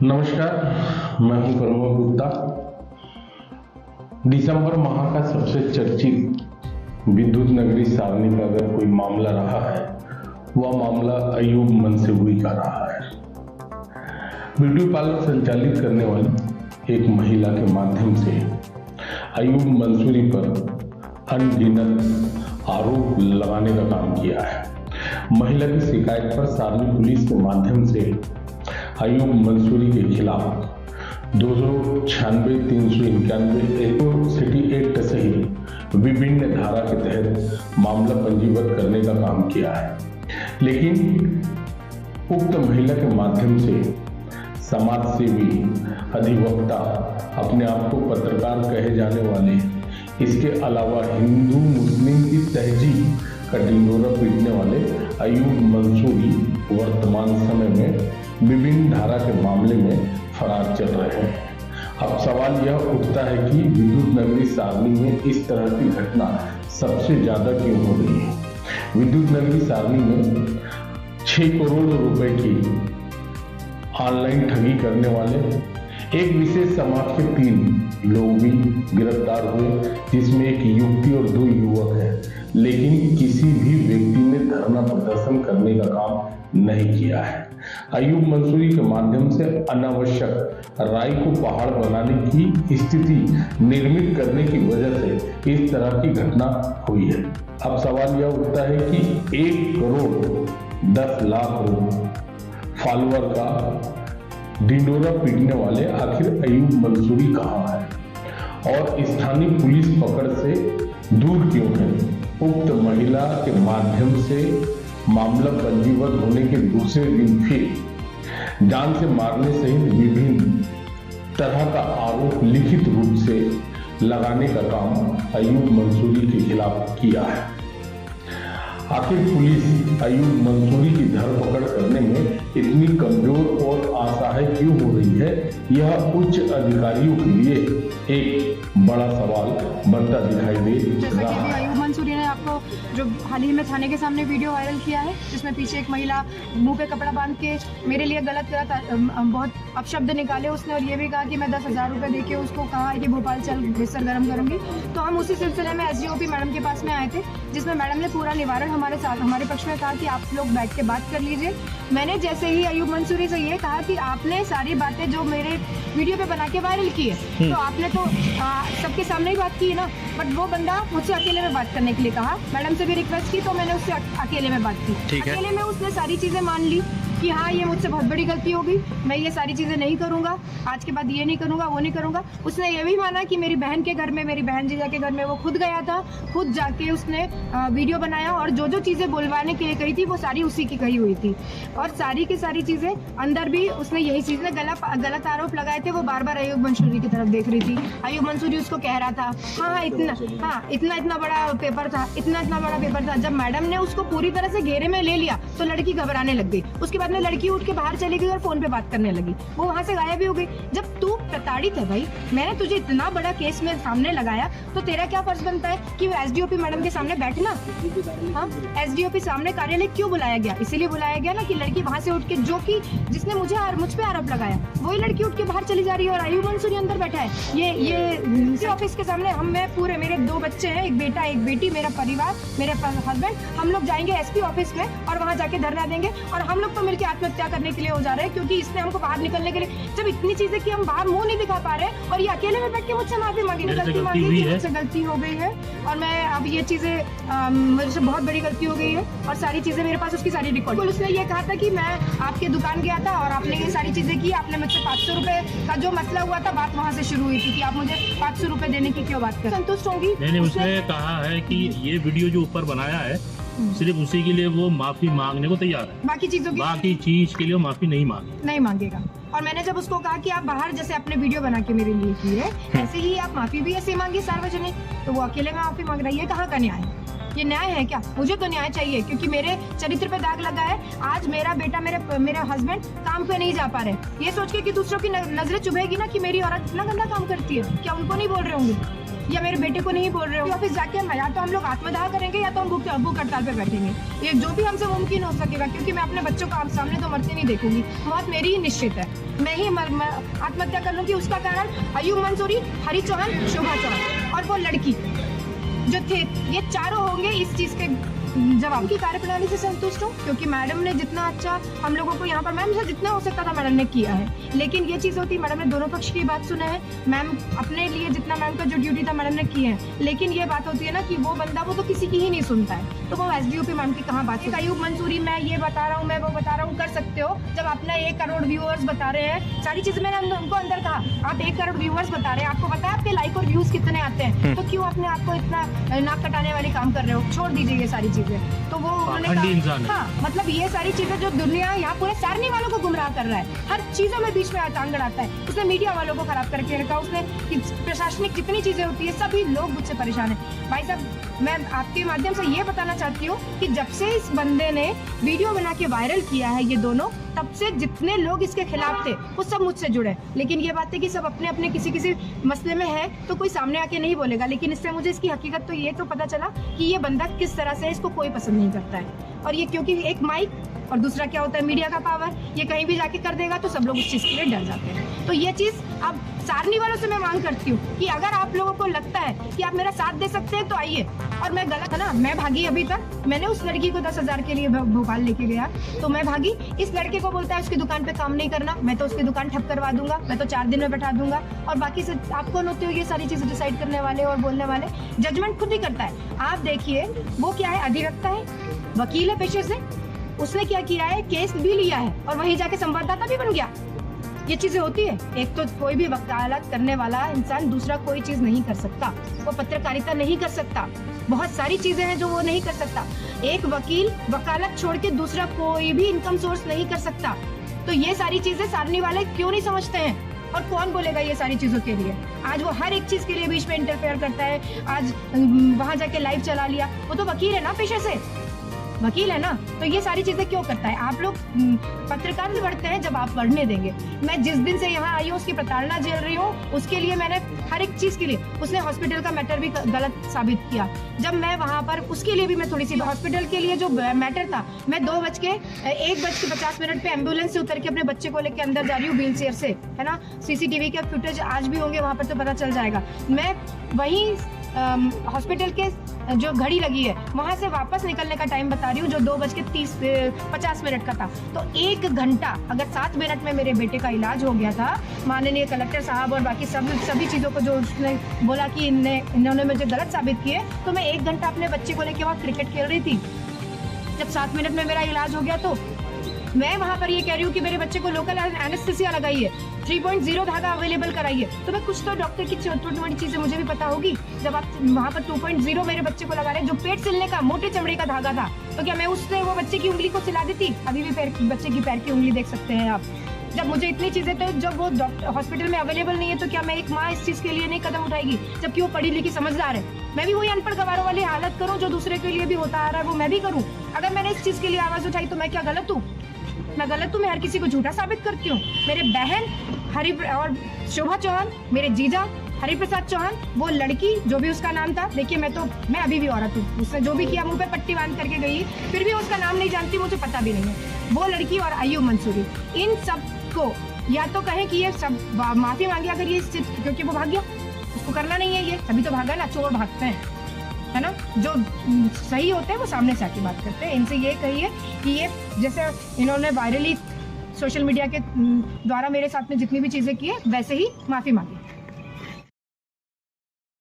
नमस्कार, मैं हूं प्रमोद गुप्ता। दिसंबर माह का सबसे चर्चित विद्युत नगरी सारनी का अगर कोई मामला रहा है, वह मामला अयूब मंसूरी का रहा है। ब्यूटी पार्लर संचालित करने वाली एक महिला के माध्यम से अयूब मंसूरी पर अनगिनत आरोप लगाने का काम किया है। महिला की शिकायत पर सारनी पुलिस के माध्यम से अयूब मंसूरी के खिलाफ 296, 391 एट्रोसिटी एक्ट सहित विभिन्न धारा के तहत मामला पंजीबद्ध करने का काम किया है। लेकिन उक्त महिला के माध्यम से समाज सेवी, अधिवक्ता, अपने आप को पत्रकार कहे जाने वाले, इसके अलावा हिंदू मुस्लिम की तहजीब का ढिंढोरा पीटने वाले अयूब मंसूरी वर्तमान समय में विभिन्न धारा के मामले में फरार चल रहे हैं। अब सवाल यह उठता है कि विद्युत नगरी सारनी में इस तरह की घटना सबसे ज्यादा क्यों हो रही है। विद्युत नगरी सारनी में 6 करोड़ रुपए की ऑनलाइन ठगी करने वाले एक विशेष समाज के 3 लोग भी गिरफ्तार हुए, जिसमें एक युवती और 2 युवक हैं। लेकिन किसी भी व्यक्ति ने धरना प्रदर्शन करने का काम नहीं किया है। अयूब मंसूरी के माध्यम से अनावश्यक राय को पहाड़ बनाने की स्थिति निर्मित करने की वजह से इस तरह की घटना हुई है। अब सवाल यह उठता है कि 1 करोड़ 10 लाख फॉलोअर का ढिंढोरा पीटने वाले आखिर अयूब मंसूरी कहाँ है और स्थानीय पुलिस पकड़ से दूर क्यों है। उक्त महिला के माध्यम से मामला पंजीबद्ध होने के दूसरे दिन फिर जान से मारने सहित विभिन्न तरह का आरोप लिखित रूप से लगाने का काम अयूब मंसूरी के खिलाफ किया है। आखिर पुलिस अयूब मंसूरी की धरपकड़ करने में इतनी कमजोर और असहाय क्यों हो रही है, यह उच्च अधिकारियों के लिए एक बड़ा सवाल बनता दिखाई दे रहा है। अयूब मंसूरी ने आपको जो हाल ही में थाने के सामने वीडियो वायरल किया है, जिसमें पीछे एक महिला मुंह पे कपड़ा बांध के मेरे लिए गलत बहुत अपशब्द निकाले उसने, और ये भी कहा कि मैं 10,000 रुपये देके उसको कहा है कि भोपाल चल बिस्तर गर्म करूंगी। तो हम उसी सिलसिले में SDOP मैडम के पास में आए थे, जिसमें मैडम ने पूरा निवारण हमारे पक्ष में कहा कि आप लोग बैठ के बात कर लीजिए। मैंने जैसे ही अयूब मंसूरी से ये कहा कि आपने सारी बातें जो मेरे वीडियो पे बना के वायरल की है, तो आपने तो सबके सामने ही बात की है ना, बट वो बंदा मुझसे अकेले में बात करने के लिए कहा। मैडम से भी रिक्वेस्ट की तो मैंने उससे अकेले में बात की। अकेले में उसने सारी चीजें मान ली कि हाँ ये मुझसे बहुत बड़ी गलती हो गई, मैं ये सारी चीजें नहीं करूंगा, आज के बाद ये नहीं करूंगा, वो नहीं करूंगा। उसने ये भी माना कि मेरी बहन के घर में, मेरी बहन जीजा के घर में वो खुद गया था, खुद जाके उसने वीडियो बनाया और जो जो चीजें बुलवाने के लिए कही थी वो सारी उसी की कही हुई थी। और सारी की सारी चीजें अंदर भी उसने यही चीज ने गलत आरोप लगाए थे। वो बार बार अयूब मंसूरी की तरफ देख रही थी। अयूब मंसूरी उसको कह रहा था इतना बड़ा पेपर था, इतना बड़ा पेपर था। जब मैडम ने उसको पूरी तरह से घेरे में ले लिया तो लड़की घबराने लग गई। उसके बाद में लड़की उठ के बाहर चली गई और फोन पे बात करने लगी। वो वहां से गायब भी हो गई। जब तू प्रताड़ित है भाई, मैंने तुझे इतना बड़ा केस में सामने लगाया, तो तेरा क्या फर्ज बनता है कि SDOP मैडम के सामने बैठना। हाँ, SDOP सामने कार्यालय क्यों बुलाया गया? इसीलिए बुलाया गया ना कि लड़की वहां से उठ के, जो कि जिसने मुझ पे आरोप लगाया, वही लड़की उठ के बाहर चली जा रही है और अयूब मंसूरी अंदर बैठा है। ये ऑफिस के सामने मेरे 2 बच्चे हैं, एक बेटा एक बेटी, मेरा परिवार, मेरे हस्बैंड, हम लोग जाएंगे SP ऑफिस में और वहाँ जाके धरना देंगे। और हम लोग तो मिलकर आत्महत्या करने के लिए हो जा रहे हैं, क्योंकि इसने हमको बाहर निकलने के लिए, जब इतनी चीजें कि हम बाहर मुंह नहीं दिखा पा रहे हैं और ये अकेले में बैठ के मुझसे माफी मांगी, गलती मांगी कि मुझसे गलती हो गई है और मैं अब ये चीजें मुझसे बहुत बड़ी गलती हो गई है और सारी चीजें मेरे पास उसकी सारी रिकॉर्ड। उसने ये कहा था कि मैं आपके दुकान गया था और आपने ये सारी चीजें की, आपने मुझसे 500 रुपए का जो मसला हुआ था, बात वहाँ से शुरू हुई थी कि आप मुझे 500 रुपए देने की क्यों बात कर। संतुष्ट होंगी? नहीं, उसने कहा है कि ये वीडियो जो ऊपर बनाया है सिर्फ उसी के लिए वो माफी मांगने को तैयार है, बाकी चीज के लिए माफी नहीं मांगेगा। और मैंने जब उसको कहा कि आप बाहर जैसे अपने वीडियो बना के मेरे लिए की है, ऐसे ही आप माफी भी ऐसे मांगी सार्वजनिक, तो वो अकेले में माफी मांग रही है। कहाँ का न्याय है? ये न्याय है क्या? मुझे तो न्याय चाहिए, क्योंकि मेरे चरित्र पे दाग लगा है। आज मेरा बेटा, मेरा हस्बैंड काम पे नहीं जा पा रहे, ये सोच के कि दूसरों की नजरें चुभेगी ना कि मेरी औरत इतना गंदा काम करती है, क्या उनको नहीं बोल रहे होंगे? या मेरे बेटे को नहीं बोल रहे हो, ऑफिस जाके या तो हम लोग आत्मदाह करेंगे या तो हम भूख हड़ताल पे बैठेंगे। ये जो भी हमसे मुमकिन हो सकेगा, क्योंकि मैं अपने बच्चों को आप सामने तो मरते नहीं देखूंगी। मौत मेरी ही निश्चित है, मैं ही आत्महत्या कर लूंगी। उसका कारण अयूब मंसूरी, हरी चौहान, शोभा चौहान और वो लड़की जो थे, ये चारों होंगे इस चीज के जवाब। की कार्यप्रणाली से संतुष्ट हूँ, क्योंकि मैडम ने जितना अच्छा हम लोगों को यहाँ पर, मैम से जितना हो सकता था मैडम ने किया है। लेकिन ये चीज़ होती है, मैडम ने दोनों पक्ष की बात सुना है, मैम अपने लिए जितना मैम का जो ड्यूटी था मैडम ने किया है। लेकिन ये बात होती है ना कि वो बंदा वो तो किसी की ही नहीं सुनता है, तो वो SDOP मैम की कहाँ बात है। अयूब मंसूरी मैं ये बता रहा हूँ, मैं वो बता रहा हूँ, कर सकते हो। जब अपना 1 करोड़ व्यूअर्स बता रहे हैं, सारी चीज़ मैंने उनको अंदर कहा, आप 1 करोड़ व्यूअर्स बता रहे हैं, आपको पता है आपके लाइक और व्यूज कितने आते हैं, तो क्यों अपने आपको इतना नाक कटाने वाले काम कर रहे हो? छोड़ दीजिए ये सारी चीज़ें। तो वो उन्होंने कहा, हाँ मतलब ये सारी चीजें जो दुनिया यहाँ पूरे सारनी वालों को गुमराह कर रहा है, हर चीजों में बीच में टांग अड़ाता है। उसने मीडिया वालों को खराब करके रखा, उसने प्रशासनिक जितनी चीजें होती है, सभी लोग मुझसे परेशान है। भाई साहब, मैं आपके माध्यम से ये बताना चाहती हूँ कि जब से इस बंदे ने वीडियो बना के वायरल किया है ये दोनों, तब से जितने लोग इसके खिलाफ थे वो सब मुझसे जुड़े। लेकिन ये बात है कि सब अपने अपने किसी मसले में है तो कोई सामने आके नहीं बोलेगा। लेकिन इससे मुझे इसकी हकीकत तो ये तो पता चला कि ये बंदा किस तरह से, इसको कोई पसंद नहीं करता है। और ये क्योंकि एक माइक और दूसरा क्या होता है मीडिया का पावर, ये कहीं भी जाके कर देगा तो सब लोग उस चीज़ के लिए डर जाते हैं। तो ये चीज़ अब सारनी वालों से मैं मांग करती हूँ कि अगर आप लोगों को लगता है कि आप मेरा साथ दे सकते हैं तो आइए। और मैं गलत है ना, मैं भागी अभी तक, मैंने उस लड़की को 10,000 के लिए भोपाल लेके गया तो मैं भागी। इस लड़के को बोलता है उसकी दुकान पे काम नहीं करना, मैं तो उसकी दुकान ठप करवा दूंगा, मैं तो 4 दिन में बैठा दूंगा। और बाकी से आप कौन होते हो ये सारी चीजें डिसाइड करने वाले और बोलने वाले? जजमेंट खुद ही करता है। आप देखिए वो क्या है, अधिवक्ता है, वकील है पेशे से, उसने क्या किया है, केस भी लिया है और वहीं जाके संवाददाता भी बन गया। ये चीजें होती है। एक तो कोई भी वकालत करने वाला इंसान दूसरा कोई चीज नहीं कर सकता, वो पत्रकारिता नहीं कर सकता, बहुत सारी चीजें हैं जो वो नहीं कर सकता। एक वकील वकालत छोड़ के दूसरा कोई भी इनकम सोर्स नहीं कर सकता। तो ये सारी चीजें सारनी वाले क्यों नहीं समझते हैं? और कौन बोलेगा ये सारी चीजों के लिए? आज वो हर एक चीज के लिए बीच में इंटरफेयर करता है। आज वहां जाके लाइव चला लिया, वो तो वकील है ना, पेशे से वकील है ना, तो ये सारी चीजें क्यों करता है? आप लोग पत्रकार से बढ़ते हैं जब आप पढ़ने देंगे। मैं जिस दिन से यहाँ आई हूँ उसकी प्रताड़ना झेल रही हूँ, उसके लिए मैंने हर एक चीज के लिए, उसने हॉस्पिटल का मैटर भी गलत साबित किया। जब मैं वहाँ पर उसके लिए भी मैं थोड़ी सी, हॉस्पिटल के लिए जो मैटर था, मैं 1:50 पे एम्बुलेंस से उतर के अपने बच्चे को लेकर अंदर जा रही हूँ व्हील चेयर से, है ना। CCTV के फुटेज आज भी होंगे वहाँ पर तो पता चल जाएगा। मैं वहीं हॉस्पिटल के जो घड़ी लगी है वहां से वापस निकलने का टाइम बता रही हूँ, जो 2:50 का था। तो 1 घंटा, अगर 7 मिनट में मेरे बेटे का इलाज हो गया था, माननीय कलेक्टर साहब और बाकी सभी चीज़ों को जो उसने बोला कि इन्होंने मुझे गलत साबित किए, तो मैं 1 घंटा अपने बच्चे को लेकर वहाँ क्रिकेट खेल रही थी। जब 7 मिनट में मेरा इलाज हो गया तो मैं वहाँ पर ये कह रही हूँ कि मेरे बच्चे को लोकल एनेस्थीसिया लगाइए, 3.0 धागा अवेलेबल कराइए। तो मैं कुछ तो डॉक्टर की छोटी-छोटी चीजें मुझे भी पता होगी। जब आप वहाँ पर 2.0 मेरे बच्चे को लगा रहे, जो पेट सिलने का मोटे चमड़े का धागा था, तो क्या मैं उससे वो बच्चे की उंगली को सिला देती? अभी भी बच्चे की पैर की उंगली देख सकते हैं आप। जब मुझे इतनी चीजें, तो जब वो हॉस्पिटल में अवेलेबल नहीं है तो क्या मैं एक माँ इस चीज के लिए नहीं कदम उठाएगी? जबकि वो पढ़ी लिखी समझदार है। मैं भी वही अनपढ़ गवारों वाली हालत करूँ जो दूसरे के लिए भी होता आ रहा है, वो मैं भी करूँ। अगर मैंने इस चीज के लिए आवाज उठाई तो मैं क्या गलत हूँ? मैं गलत हूँ? मैं हर किसी को झूठा साबित करती हूँ। मेरे बहन और शोभा चौहान, मेरे जीजा हरि प्रसाद चौहान, वो लड़की जो भी उसका नाम था, देखिए मैं अभी भी औरत हूँ, उसने जो भी किया मुंह पे पट्टी बांध करके गई, फिर भी उसका नाम नहीं जानती, मुझे पता भी नहीं है। वो लड़की और अयूब मंसूरी, इन सब को या तो कहें कि ये सब माफी मांगे अगर ये, क्योंकि वो भाग गया, उसको करना नहीं है ये, तभी तो भागा ना। चोर भागते हैं, है ना। जो सही होते हैं वो सामने से आके बात करते हैं। इनसे ये कहिए कि ये जैसे इन्होंने वायरली सोशल मीडिया के द्वारा मेरे साथ में जितनी भी चीजें की है, वैसे ही माफी मांगी।